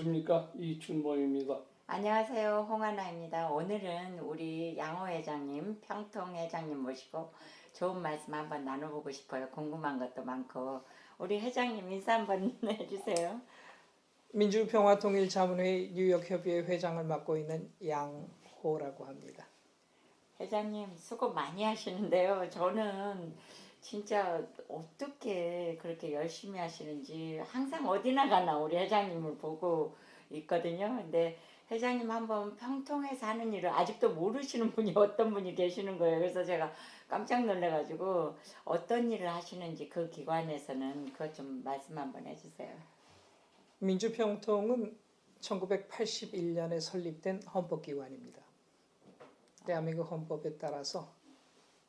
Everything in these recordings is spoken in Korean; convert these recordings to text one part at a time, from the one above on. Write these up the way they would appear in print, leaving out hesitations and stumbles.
안녕하십니까, 이춘모입니다. 안녕하세요. 홍하나입니다. 오늘은 우리 양호 회장님, 평통 회장님 모시고 좋은 말씀 한번 나눠보고 싶어요. 궁금한 것도 많고. 우리 회장님 인사 한번 해주세요. 민주평화통일자문회의 뉴욕협의회 회장을 맡고 있는 양호라고 합니다. 회장님 수고 많이 하시는데요. 저는 진짜 어떻게 그렇게 열심히 하시는지 항상 어디나 가나 우리 회장님을 보고 있거든요. 근데 회장님 한번 평통에서 하는 일을 아직도 모르시는 분이 어떤 분이 계시는 거예요. 그래서 제가 깜짝 놀라가지고 어떤 일을 하시는지 그 기관에서는 그것 좀 말씀 한번 해주세요. 민주평통은 1981년에 설립된 헌법기관입니다. 대한민국 헌법에 따라서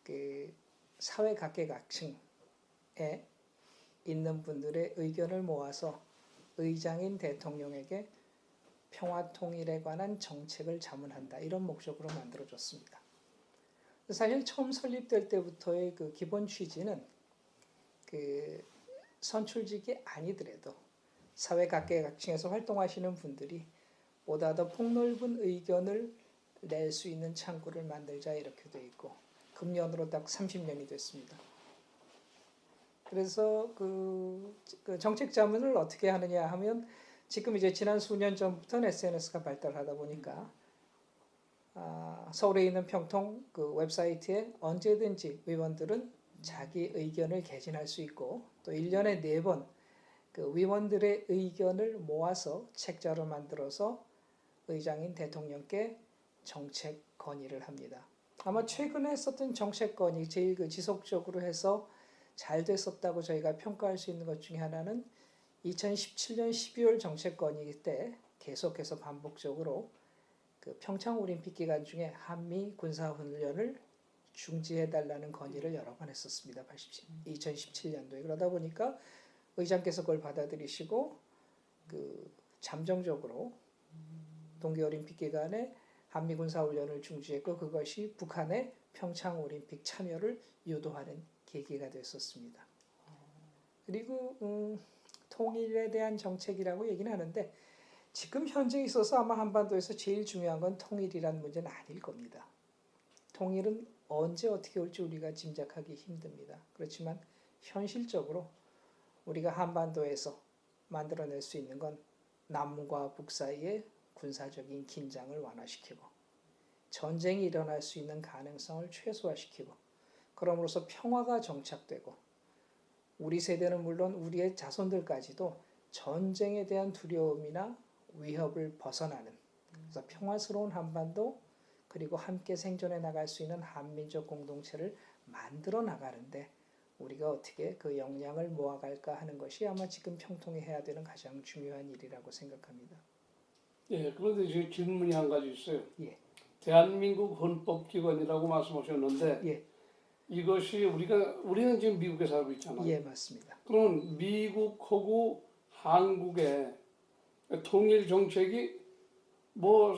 그 사회 각계각층에 있는 분들의 의견을 모아서 의장인 대통령에게 평화통일에 관한 정책을 자문한다, 이런 목적으로 만들어졌습니다. 사실 처음 설립될 때부터의 그 기본 취지는 그 선출직이 아니더라도 사회 각계각층에서 활동하시는 분들이 보다 더 폭넓은 의견을 낼 수 있는 창구를 만들자, 이렇게 돼 있고, 금년으로 딱 30년이 됐습니다. 그래서 그 정책 자문을 어떻게 하느냐 하면, 지금 이제 지난 수년 전부터는 SNS가 발달하다 보니까 서울에 있는 평통 그 웹사이트에 언제든지 의원들은 자기 의견을 개진할 수 있고, 또 1년에 4번 그 위원들의 의견을 모아서 책자로 만들어서 의장인 대통령께 정책 건의를 합니다. 아마 최근에 했었던 정책 건의 제일 그 지속적으로 해서 잘 됐었다고 저희가 평가할 수 있는 것 중에 하나는 2017년 12월 정책 건의 때 계속해서 반복적으로 그 평창 올림픽 기간 중에 한미 군사 훈련을 중지해달라는 건의를 여러 번 했었습니다. 2017년도에. 그러다 보니까 의장께서 그걸 받아들이시고 그 잠정적으로 동계올림픽 기간에 한미 군사훈련을 중지했고, 그것이 북한의 평창올림픽 참여를 유도하는 계기가 됐었습니다. 그리고 통일에 대한 정책이라고 얘기는 하는데, 지금 현재에 있어서 아마 한반도에서 제일 중요한 건 통일이란 문제는 아닐 겁니다. 통일은 언제 어떻게 올지 우리가 짐작하기 힘듭니다. 그렇지만 현실적으로 우리가 한반도에서 만들어낼 수 있는 건 남과 북 사이의 군사적인 긴장을 완화시키고, 전쟁이 일어날 수 있는 가능성을 최소화시키고, 그럼으로써 평화가 정착되고, 우리 세대는 물론 우리의 자손들까지도 전쟁에 대한 두려움이나 위협을 벗어나는, 그래서 평화스러운 한반도, 그리고 함께 생존해 나갈 수 있는 한민족 공동체를 만들어 나가는데 우리가 어떻게 그 역량을 모아갈까 하는 것이 아마 지금 평통이 해야 되는 가장 중요한 일이라고 생각합니다. 예, 그런데 지금 질문이 한 가지 있어요. 예. 대한민국 헌법기관이라고 말씀하셨는데, 예. 이것이 우리는 지금 미국에 살고 있잖아요. 예, 맞습니다. 그러면 미국하고 한국의 통일 정책이 뭐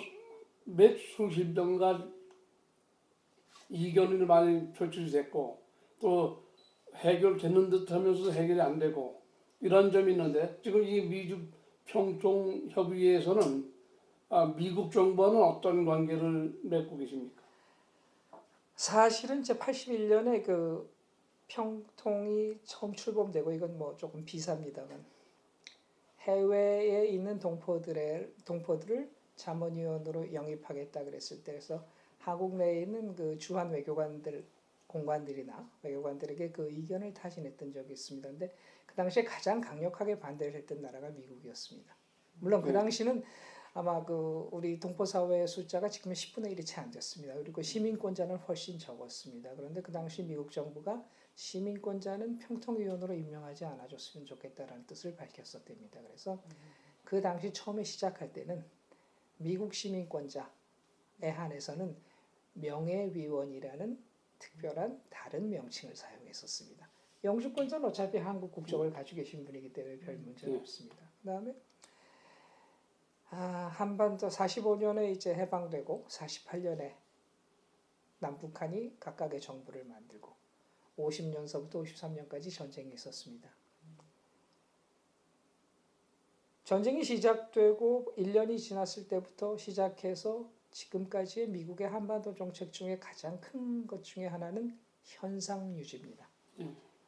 몇 수십 년간 이견이 많이 표출됐고, 또 해결되는 듯 하면서 해결이 안 되고, 이런 점이 있는데, 지금 이 미주 평통협의회에서는 미국 정부와는 어떤 관계를 맺고 계십니까? 사실은 이제 81년에 그 평통이 처음 출범되고, 이건 뭐 조금 비사입니다만, 해외에 있는 동포들을 자문위원으로 영입하겠다 그랬을 때, 그래서 한국 내에 있는 그 주한 외교관들, 공관들이나 외교관들에게 그 의견을 타진했던 적이 있습니다. 근데 그 당시에 가장 강력하게 반대를 했던 나라가 미국이었습니다. 물론 그 당시는 아마 그 우리 동포 사회의 숫자가 지금의 10분의 1이 채 안 됐습니다. 그리고 시민권자는 훨씬 적었습니다. 그런데 그 당시 미국 정부가 시민권자는 평통위원으로 임명하지 않아줬으면 좋겠다라는 뜻을 밝혔었답니다. 그래서 그 당시 처음에 시작할 때는 미국 시민권자에 한해서는 명예위원이라는 특별한 다른 명칭을 사용했었습니다. 영주권자는 어차피 한국 국적을 가지고 계신 분이기 때문에 별 문제는 없습니다. 그다음에 한반도 45년에 이제 해방되고 48년에 남북한이 각각의 정부를 만들고 50년서부터 53년까지 전쟁이 있었습니다. 전쟁이 시작되고 1년이 지났을 때부터 시작해서 지금까지의 미국의 한반도 정책 중에 가장 큰 것 중에 하나는 현상 유지입니다.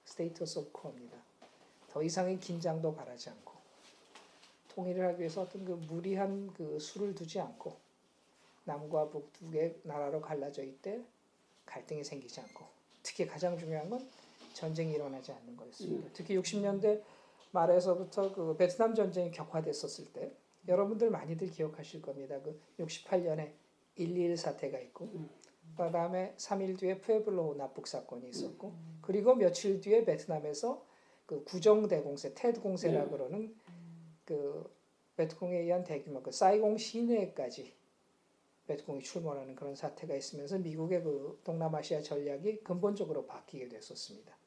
스테이터스 오브 코어입니다. 더 이상의 긴장도 바라지 않고 통일을 하기 위해서 어떤 그 무리한 그 수를 두지 않고 남과 북 두 개 나라로 갈라져 있대 갈등이 생기지 않고 특히 가장 중요한 건 전쟁이 일어나지 않는 거였습니다. 특히 60년대 말에서부터 그 베트남 전쟁이 격화됐었을 때 여러분들 많이들 기억하실 겁니다. 그 68년에 1.21 사태가 있고 그다음에 3일 뒤에 푸에블로 납북 사건이 있었고 그리고 며칠 뒤에 베트남에서 그 구정대공세, 테드 공세라고 그러는 그 베트콩에 의한 대규모 그 사이공 시내까지 베트콩이 출몰하는 그런 사태가 있으면서 미국의 그 동남아시아 전략이 근본적으로 바뀌게 됐었습니다.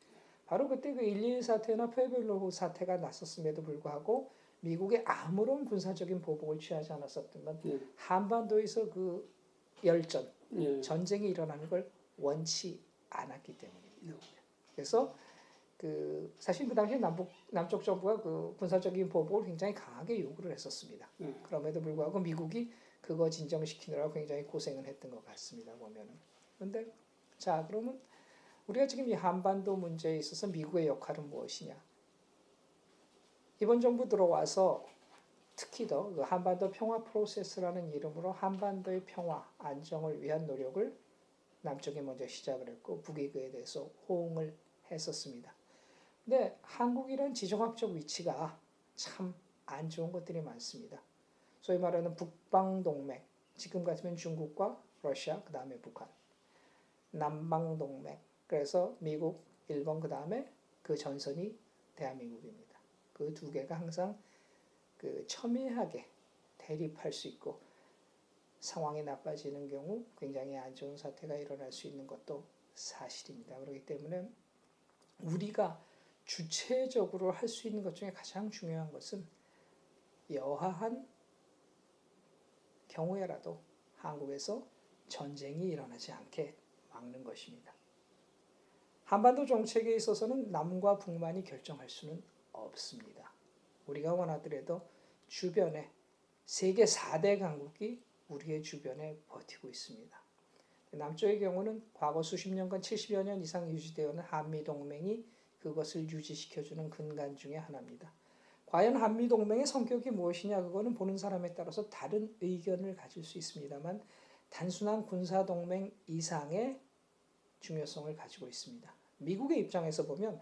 바로 그때 그 1.21 사태나 푸에블로 사태가 났었음에도 불구하고 미국의 아무런 군사적인 보복을 취하지 않았었던 건 한반도에서 그 열전, 전쟁이 일어나는 걸 원치 않았기 때문입니다. 그래서 그 사실 그 당시에 남쪽 정부가 그 군사적인 보복을 굉장히 강하게 요구를 했었습니다. 그럼에도 불구하고 미국이 그거 진정시키느라고 굉장히 고생을 했던 것 같습니다. 보면은. 그런데 자 그러면 우리가 지금 이 한반도 문제에 있어서 미국의 역할은 무엇이냐? 이번 정부 들어와서 특히 더 그 한반도 평화 프로세스라는 이름으로 한반도의 평화, 안정을 위한 노력을 남쪽이 먼저 시작을 했고 북이 그에 대해서 호응을 했었습니다. 근데 한국이란 지정학적 위치가 참 안 좋은 것들이 많습니다. 소위 말하는 북방동맹, 지금 같으면 중국과 러시아, 그 다음에 북한, 남방동맹, 그래서 미국, 일본, 그 다음에 그 전선이 대한민국입니다. 그 두 개가 항상 그 첨예하게 대립할 수 있고 상황이 나빠지는 경우 굉장히 안 좋은 사태가 일어날 수 있는 것도 사실입니다. 그렇기 때문에 우리가 주체적으로 할 수 있는 것 중에 가장 중요한 것은 여하한 경우에라도 한국에서 전쟁이 일어나지 않게 막는 것입니다. 한반도 정책에 있어서는 남과 북만이 결정할 수는 없습니다. 우리가 원하더라도 주변에 세계 4대 강국이 우리의 주변에 버티고 있습니다. 남쪽의 경우는 과거 수십 년간 70여 년 이상 유지되어 오는 한미동맹이 그것을 유지시켜주는 근간 중에 하나입니다. 과연 한미동맹의 성격이 무엇이냐 그거는 보는 사람에 따라서 다른 의견을 가질 수 있습니다만 단순한 군사동맹 이상의 중요성을 가지고 있습니다. 미국의 입장에서 보면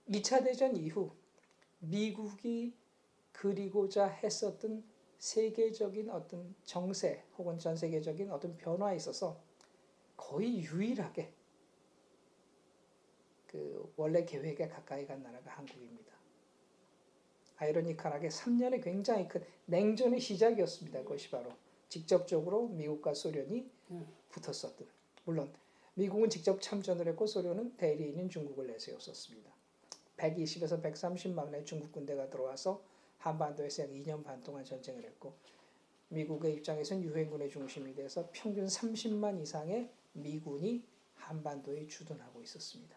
2차 대전 이후 미국이 그리고자 했었던 세계적인 어떤 정세 혹은 전 세계적인 어떤 변화에 있어서 거의 유일하게 그 원래 계획에 가까이 간 나라가 한국입니다. 아이러니컬하게 3년의 굉장히 큰 냉전의 시작이었습니다. 그것이 바로 직접적으로 미국과 소련이 붙었었던. 물론 미국은 직접 참전을 했고 소련은 대리인인 중국을 내세웠었습니다. 120에서 130만 명의 중국 군대가 들어와서 한반도에서 약 2년 반 동안 전쟁을 했고 미국의 입장에서는 유엔군의 중심이 돼서 평균 30만 이상의 미군이 한반도에 주둔하고 있었습니다.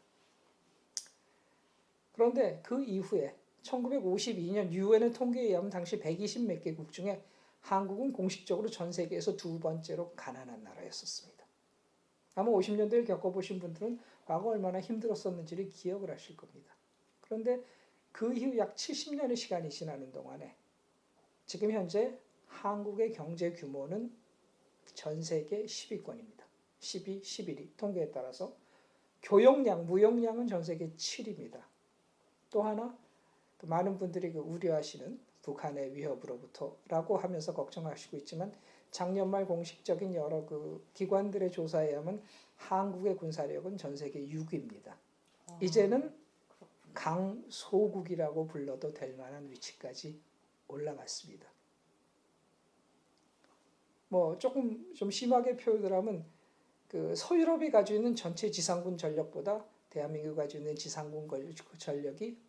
그런데 그 이후에 1952년 유엔의 통계에 의하면 당시 120 몇 개국 중에 한국은 공식적으로 전 세계에서 두 번째로 가난한 나라였었습니다. 아마 50년대를 겪어보신 분들은 과거 얼마나 힘들었었는지를 기억을 하실 겁니다. 그런데 그 이후 약 70년의 시간이 지나는 동안에 지금 현재 한국의 경제 규모는 전 세계 10위권입니다. 10위, 11위 통계에 따라서 교역량, 무역량은 전 세계 7위입니다. 또 하나 많은 분들이 그 우려하시는 북한의 위협으로부터라고 하면서 걱정하시고 있지만 작년 말 공식적인 여러 그 기관들의 조사에 의하면 한국의 군사력은 전 세계 6위입니다. 이제는 강소국이라고 불러도 될 만한 위치까지 올라갔습니다. 뭐 조금 좀 심하게 표현을 하면 그 서유럽이 가지고 있는 전체 지상군 전력보다 대한민국이 가지고 있는 지상군 전력이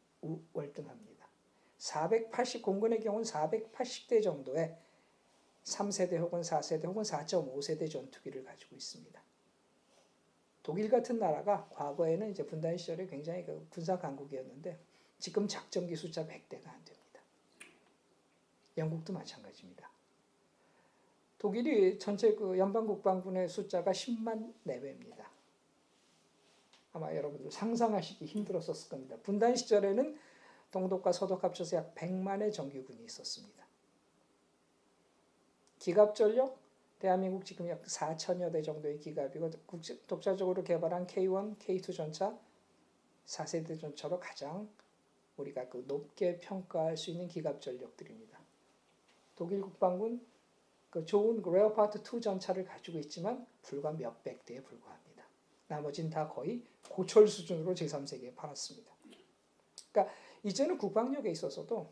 월등합니다. 480 공군의 경우는 480대 정도의 3세대 혹은 4세대 혹은 4.5세대 전투기를 가지고 있습니다. 독일 같은 나라가 과거에는 이제 분단 시절에 굉장히 그 군사 강국이었는데 지금 작전기 숫자 100대가 안 됩니다. 영국도 마찬가지입니다. 독일이 전체 그 연방 국방군의 숫자가 10만 내외입니다. 아마 여러분들 상상하시기 힘들었을 겁니다. 분단 시절에는 동독과 서독 합쳐서 약 100만의 정규군이 있었습니다. 기갑 전력 대한민국 지금 약 4천여 대 정도의 기갑이고 독자적으로 개발한 K1, K2 전차 4세대 전차로 가장 우리가 그 높게 평가할 수 있는 기갑 전력들입니다. 독일 국방군 그 좋은 레오파르트 2 전차를 가지고 있지만 불과 몇백 대에 불과합니다. 나머지는 다 거의 고철 수준으로 제3세계에 팔았습니다. 그러니까 이제는 국방력에 있어서도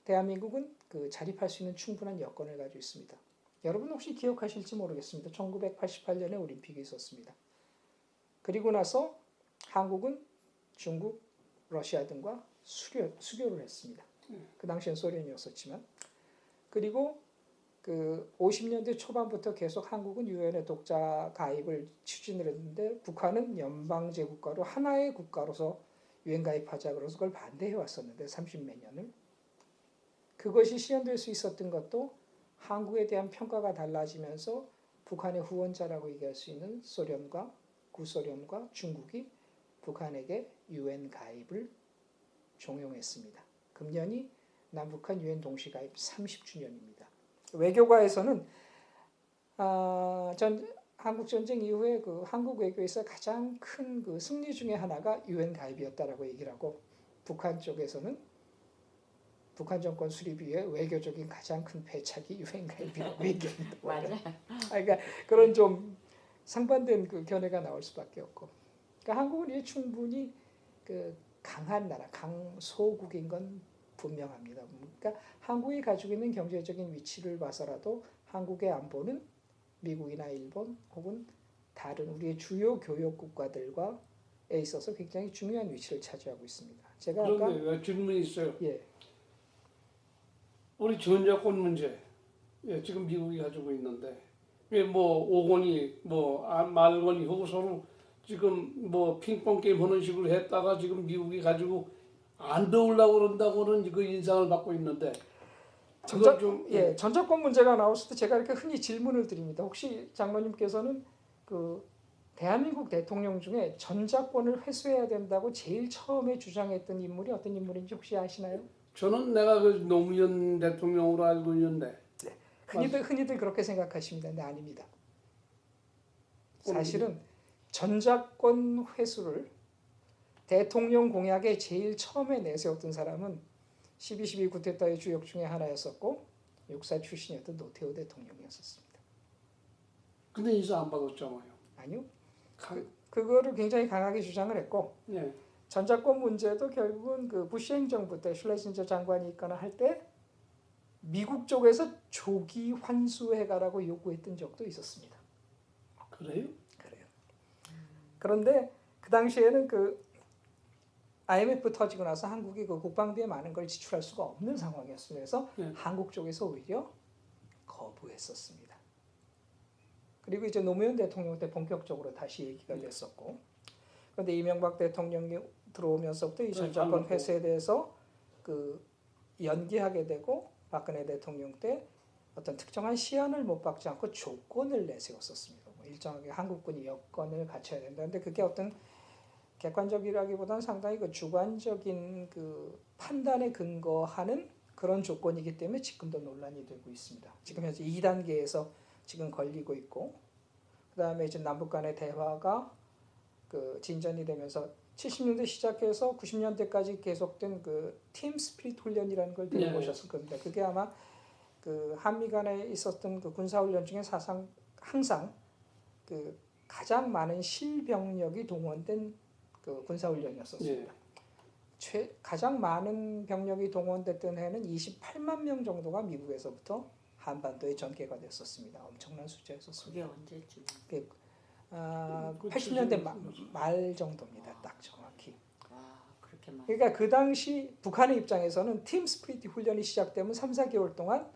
대한민국은 그 자립할 수 있는 충분한 여건을 가지고 있습니다. 여러분 혹시 기억하실지 모르겠습니다. 1988년에 올림픽이 있었습니다. 그리고 나서 한국은 중국, 러시아 등과 수교를 했습니다. 그 당시엔 소련이었었지만 그리고 그 50년대 초반부터 계속 한국은 유엔의 독자 가입을 추진을 했는데 북한은 연방제 국가로 하나의 국가로서 유엔 가입하자 그래서 그걸 반대해 왔었는데 30몇 년을 그것이 실현될 수 있었던 것도 한국에 대한 평가가 달라지면서 북한의 후원자라고 얘기할 수 있는 소련과 구소련과 중국이 북한에게 유엔 가입을 종용했습니다. 금년이 남북한 유엔 동시 가입 30주년입니다. 외교가에서는 한국 전쟁 이후에 그 한국 외교에서 가장 큰 그 승리 중에 하나가 유엔 가입이었다라고 얘기를 하고 북한 쪽에서는 북한 정권 수립 이후에 외교적인 가장 큰 패착이 유엔 가입이라고 얘기합니다. 맞아요. 그러니까 그런 좀 상반된 그 견해가 나올 수밖에 없고, 그러니까 한국은 이제 충분히 그 강한 나라, 강소국인 건 분명합니다. 그러니까 한국이 가지고 있는 경제적인 위치를 봐서라도 한국의 안보는 미국이나 일본 혹은 다른 우리의 주요 교역 국가들과에 있어서 굉장히 중요한 위치를 차지하고 있습니다. 제가 아까 그런데 질문이 있어요. 예, 우리 전자권 문제, 지금 미국이 가지고 있는데, 뭐 오건이, 말건이 하고 서로 지금 뭐 핑퐁 게임 하는 식으로 했다가 지금 미국이 가지고 안 도우려고 그런다고는 그 인상을 받고 있는데, 그걸 좀 전자권 문제가 나왔을 때 제가 이렇게 흔히 질문을 드립니다. 혹시 장로님께서는 그 대한민국 대통령 중에 전자권을 회수해야 된다고 제일 처음에 주장했던 인물이 어떤 인물인지 혹시 아시나요? 저는 내가 그 노무현 대통령으로 알고 있는데, 흔히들 그렇게 생각하십니다. 근데 아닙니다. 사실은 전자권 회수를 대통령 공약에 제일 처음에 내세웠던 사람은 12.12 쿠데타의 주역 중에 하나였었고 육사 출신이었던 노태우 대통령이었었습니다. 근데 인사 안 받았잖아요. 아니요. 그거를 굉장히 강하게 주장을 했고 전자권 문제도 결국은 그 부시 행정부 때 슐레징저 장관이 있거나 할 때 미국 쪽에서 조기 환수해가라고 요구했던 적도 있었습니다. 그래요? 그래요. 그런데 그 당시에는 그 IMF 터지고 나서 한국이 그 국방비에 많은 걸 지출할 수가 없는 상황이었습니다. 그래서 한국 쪽에서 오히려 거부했었습니다. 그리고 이제 노무현 대통령 때 본격적으로 다시 얘기가 됐었고, 그런데 이명박 대통령이 들어오면서부터 이 전자권 회수에 대해서 그 연기하게 되고 박근혜 대통령 때 어떤 특정한 시한을 못 박지 않고 조건을 내세웠었습니다. 일정하게 한국군이 여건을 갖춰야 된다. 근데 그게 어떤 객관적이라기보다는 상당히 그 주관적인 그 판단에 근거하는 그런 조건이기 때문에 지금도 논란이 되고 있습니다. 지금 현재 2단계에서 지금 걸리고 있고, 그다음에 이제 남북 간의 대화가 그 진전이 되면서 70년대 시작해서 90년대까지 계속된 그 팀 스피릿 훈련이라는 걸 들어보셨을 겁니다. 그게 아마 그 한미 간에 있었던 그 군사 훈련 중에 사상 항상 그 가장 많은 실병력이 동원된 그 군사 훈련이었었습니다. 가장 많은 병력이 동원됐던 해는 28만 명 정도가 미국에서부터 한반도에 전개가 됐었습니다. 엄청난 숫자였었습니다. 그게 언제쯤? 80년대 말 정도입니다. 딱 정확히. 와, 그렇게 많이. 그러니까 그 당시 북한의 입장에서는 팀 스프리트 훈련이 시작되면 3, 4개월 동안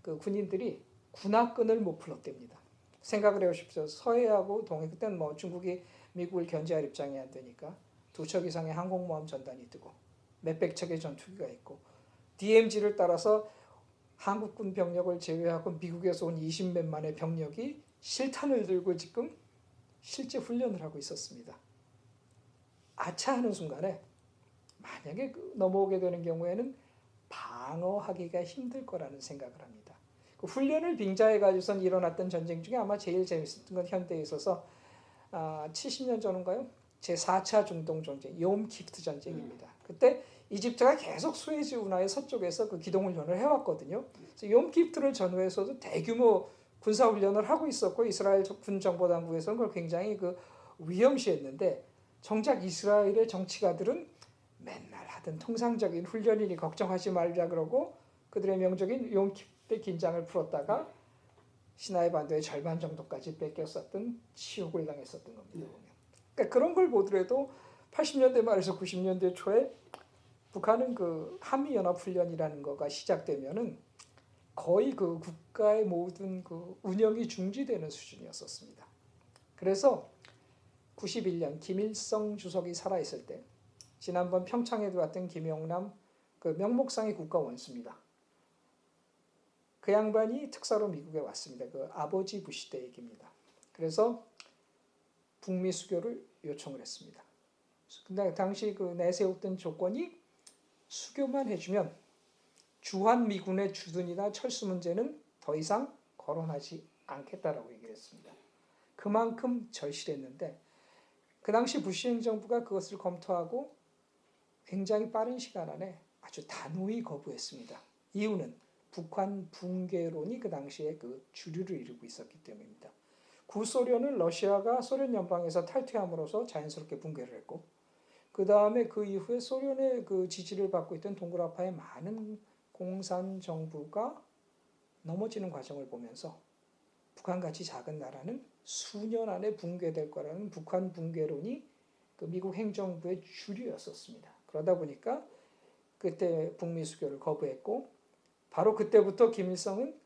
그 군인들이 군화끈을 못 풀었답니다. 생각을 해보십시오. 서해하고 동해, 그때는 뭐 중국이 미국을 견제할 입장이 안 되니까 2척 이상의 항공모함 전단이 뜨고 몇백 척의 전투기가 있고 DMZ를 따라서 한국군 병력을 제외하고 미국에서 온 20몇만의 병력이 실탄을 들고 지금 실제 훈련을 하고 있었습니다. 아차 하는 순간에 만약에 넘어오게 되는 경우에는 방어하기가 힘들 거라는 생각을 합니다. 그 훈련을 빙자해 가지고선 일어났던 전쟁 중에 아마 제일 재밌었던 건 현대에 있어서 70년 전인가요? 제4차 중동 전쟁, 욤키프트 전쟁입니다. 그때 이집트가 계속 수에즈 운하의 서쪽에서 그 기동훈련을 해왔거든요. 그래서 욤키프트를 전후해서도 대규모 군사훈련을 하고 있었고 이스라엘 군 정보당국에서는 그걸 굉장히 위험시했는데 정작 이스라엘의 정치가들은 맨날 하던 통상적인 훈련이니 걱정하지 말자 그러고 그들의 명적인 욤키프트의 긴장을 풀었다가 시나이 반도의 절반 정도까지 뺏겼었던 치욕을 당했었던 겁니다. 그러니까 그런 걸 보더라도 80년대 말에서 90년대 초에 북한은 그 한미연합훈련이라는 거가 시작되면은 거의 그 국가의 모든 그 운영이 중지되는 수준이었었습니다. 그래서 91년 김일성 주석이 살아있을 때 지난번 평창에도 왔던 김영남 그 명목상의 국가 원수입니다. 그 양반이 특사로 미국에 왔습니다. 그 아버지 부시 때 얘기입니다. 그래서 북미 수교를 요청을 했습니다. 근데 당시 그 내세웠던 조건이 수교만 해주면 주한 미군의 주둔이나 철수 문제는 더 이상 거론하지 않겠다라고 얘기를 했습니다. 그만큼 절실했는데 그 당시 부시 행정부가 그것을 검토하고 굉장히 빠른 시간 안에 아주 단호히 거부했습니다. 이유는 북한 붕괴론이 그 당시에 그 주류를 이루고 있었기 때문입니다. 구소련은 러시아가 소련 연방에서 탈퇴함으로써 자연스럽게 붕괴를 했고 그 다음에 그 이후에 소련의 그 지지를 받고 있던 동구라파의 많은 공산 정부가 넘어지는 과정을 보면서 북한같이 작은 나라는 수년 안에 붕괴될 거라는 북한 붕괴론이 그 미국 행정부의 주류였었습니다. 그러다 보니까 그때 북미 수교를 거부했고 바로 그때부터 김일성은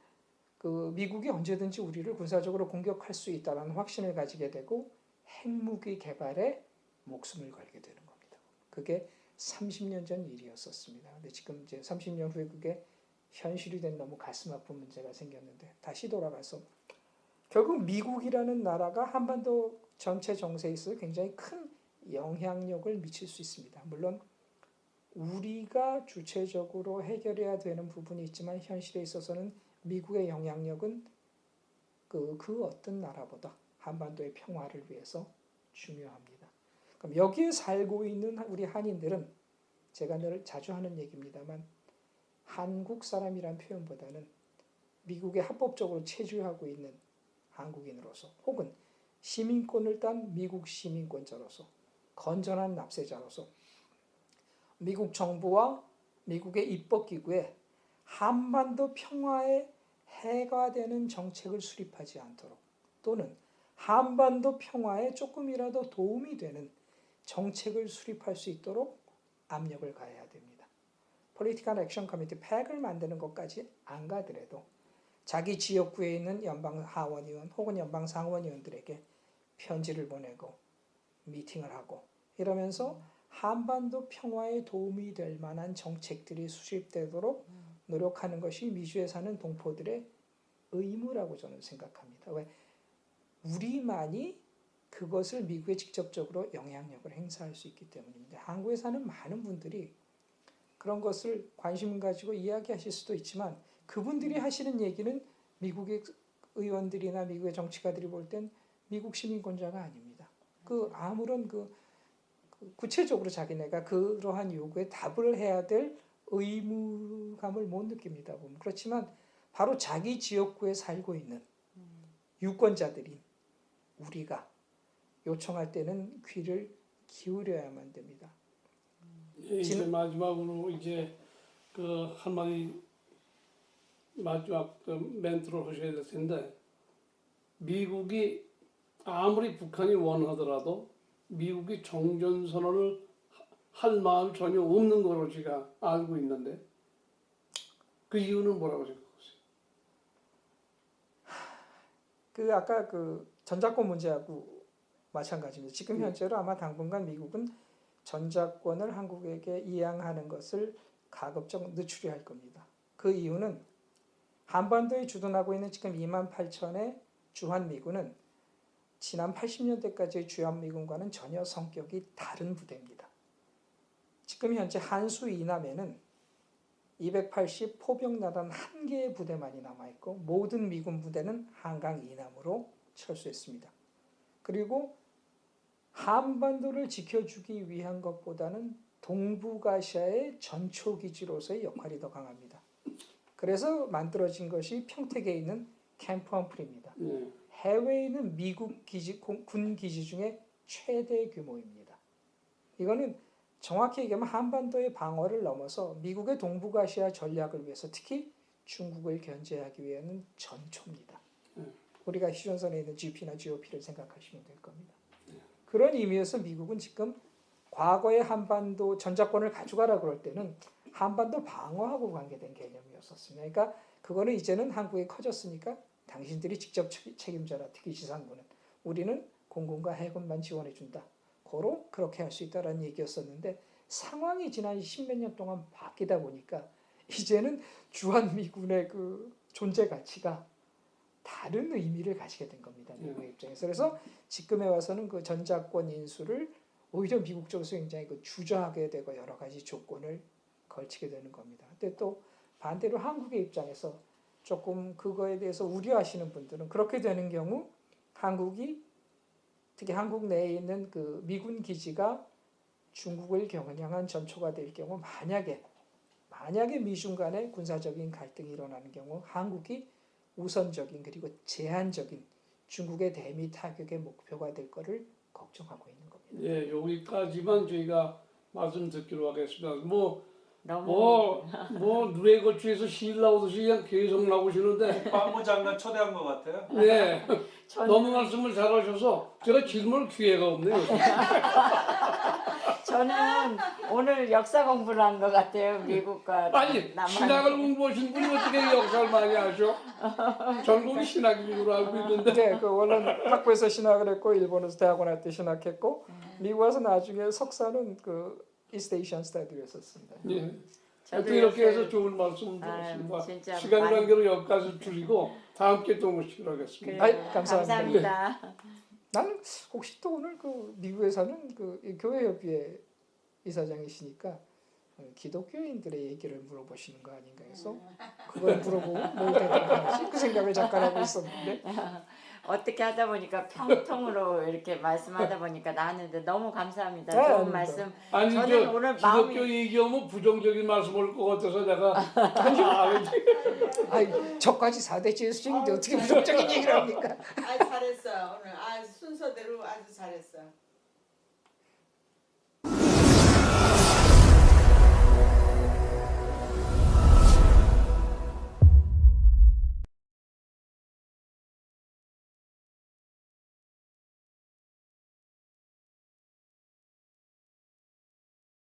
그 미국이 언제든지 우리를 군사적으로 공격할 수 있다는 확신을 가지게 되고 핵무기 개발에 목숨을 걸게 되는 겁니다. 그게 30년 전 일이었었습니다. 근데 지금 이제 30년 후에 그게 현실이 된 너무 가슴 아픈 문제가 생겼는데 다시 돌아가서 결국 미국이라는 나라가 한반도 전체 정세에 있어서 굉장히 큰 영향력을 미칠 수 있습니다. 물론 우리가 주체적으로 해결해야 되는 부분이 있지만 현실에 있어서는 미국의 영향력은 그 어떤 나라보다 한반도의 평화를 위해서 중요합니다. 그럼 여기에 살고 있는 우리 한인들은 제가 늘 자주 하는 얘기입니다만 한국 사람이란 표현보다는 미국에 합법적으로 체류하고 있는 한국인으로서 혹은 시민권을 딴 미국 시민권자로서 건전한 납세자로서 미국 정부와 미국의 입법기구에 한반도 평화에 해가 되는 정책을 수립하지 않도록 또는 한반도 평화에 조금이라도 도움이 되는 정책을 수립할 수 있도록 압력을 가해야 됩니다. Political Action Committee 팩을 만드는 것까지 안 가더라도 자기 지역구에 있는 연방 하원의원 혹은 연방 상원의원들에게 편지를 보내고 미팅을 하고 이러면서 한반도 평화에 도움이 될 만한 정책들이 수립되도록 노력하는 것이 미주에 사는 동포들의 의무라고 저는 생각합니다. 왜? 우리만이 그것을 미국에 직접적으로 영향력을 행사할 수 있기 때문입니다. 한국에 사는 많은 분들이 그런 것을 관심 가지고 이야기하실 수도 있지만 그분들이 하시는 얘기는 미국의 의원들이나 미국의 정치가들이 볼 땐 미국 시민권자가 아닙니다. 아무런 구체적으로 자기네가 그러한 요구에 답을 해야 될 의무감을 못 느낍니다. 그렇지만 바로 자기 지역구에 살고 있는 유권자들인 우리가 요청할 때는 귀를 기울여야만 됩니다. 이제 마지막으로 이제 그 한마디 마지막 멘트로 하셔야 될 텐데 미국이 아무리 북한이 원하더라도 미국이 정전선언을 할 마음 전혀 없는 거로 제가 알고 있는데 그 이유는 뭐라고 생각하세요? 아까 전작권 문제하고 마찬가지입니다. 지금 현재로 아마 당분간 미국은 전작권을 한국에게 이양하는 것을 가급적 늦추려 할 겁니다. 그 이유는 한반도에 주둔하고 있는 지금 28,000의 주한미군은 지난 80년대까지의 주한미군과는 전혀 성격이 다른 부대입니다. 지금 현재 한수 이남에는 280 포병나단 1개의 부대만이 남아있고 모든 미군 부대는 한강 이남으로 철수했습니다. 그리고 한반도를 지켜주기 위한 것보다는 동북아시아의 전초기지로서의 역할이 더 강합니다. 그래서 만들어진 것이 평택에 있는 캠프 험프리입니다. 해외에 있는 미국 군 기지 중에 최대 규모입니다. 이거는 정확히 얘기하면 한반도의 방어를 넘어서 미국의 동북아시아 전략을 위해서 특히 중국을 견제하기 위해서는 전초입니다. 우리가 휴전선에 있는 GP나 GOP를 생각하시면 될 겁니다. 그런 의미에서 미국은 지금 과거의 한반도 전작권을 가져가라 그럴 때는 한반도 방어하고 관계된 개념이었었습니다. 그러니까 그거는 이제는 한국이 커졌으니까 당신들이 직접 책임져라. 특히 지상군은. 우리는 공군과 해군만 지원해준다. 고로 그렇게 할 수 있다라는 얘기였었는데 상황이 지난 10몇 년 동안 바뀌다 보니까 이제는 주한미군의 그 존재 가치가 다른 의미를 가지게 된 겁니다. 미국의 입장에서. 그래서 지금에 와서는 그 전작권 인수를 오히려 미국 쪽에서 굉장히 그 주저하게 되고 여러 가지 조건을 걸치게 되는 겁니다. 근데 또 반대로 한국의 입장에서 조금 그거에 대해서 우려하시는 분들은 그렇게 되는 경우 한국이 특히 한국 내에 있는 그 미군 기지가 중국을 겨냥한 전초가 될 경우 만약에 미중 간의 군사적인 갈등이 일어나는 경우 한국이 우선적인 그리고 제한적인 중국의 대미 타격의 목표가 될 것을 걱정하고 있는 겁니다. 예, 여기까지만 저희가 말씀 듣기로 하겠습니다. 너무 누에 거치에서 실 나오듯이 그냥 계속 나오시는데, 반무장관 초대한 것 같아요. 네, 저는- 너무 말씀을 잘하셔서 제가 질문할 기회가 없네요. 저는 오늘 역사 공부를 한 것 같아요. 미국과 아니, 남한. 신학을 공부하신 분이 어떻게 역사를 많이 하셔? 전공이 신학인 걸로 알고 있는데. 네, 그 원래 학부에서 신학을 했고 일본에서 대학원 할 때 신학했고 미국 와서 나중에 석사는 그 이스트 에이시안 스타디를 했었습니다. 예. 저도 하여튼 이렇게 해서 요새- 좋은 말씀 아유, 들었습니다. 진짜 시간 많이- 관계로 여기까지 줄이고 다음 기회에 또 모시기로 하겠습니다. 아이, 감사합니다. 감사합니다. 나는 혹시 또 오늘 그 미국에 사는 그 교회협의회 이사장이시니까 기독교인들의 얘기를 물어보시는 거 아닌가 해서 그걸 물어보고 뭘 대답하지 그 생각을 잠깐 하고 있었는데 어떻게 하다 보니까 평통으로 이렇게 말씀하다 보니까 나왔는데 너무 감사합니다. 네, 좋은 아닙니다. 말씀. 아니 저는 저 오늘 기독교 얘기하면 부정적인 말씀 올 것 같아서 내가 아이 저까지 4대 제수증인데 어떻게 부정적인 얘기를 합니까? 잘했어 오늘. 순서대로 아주 잘했어.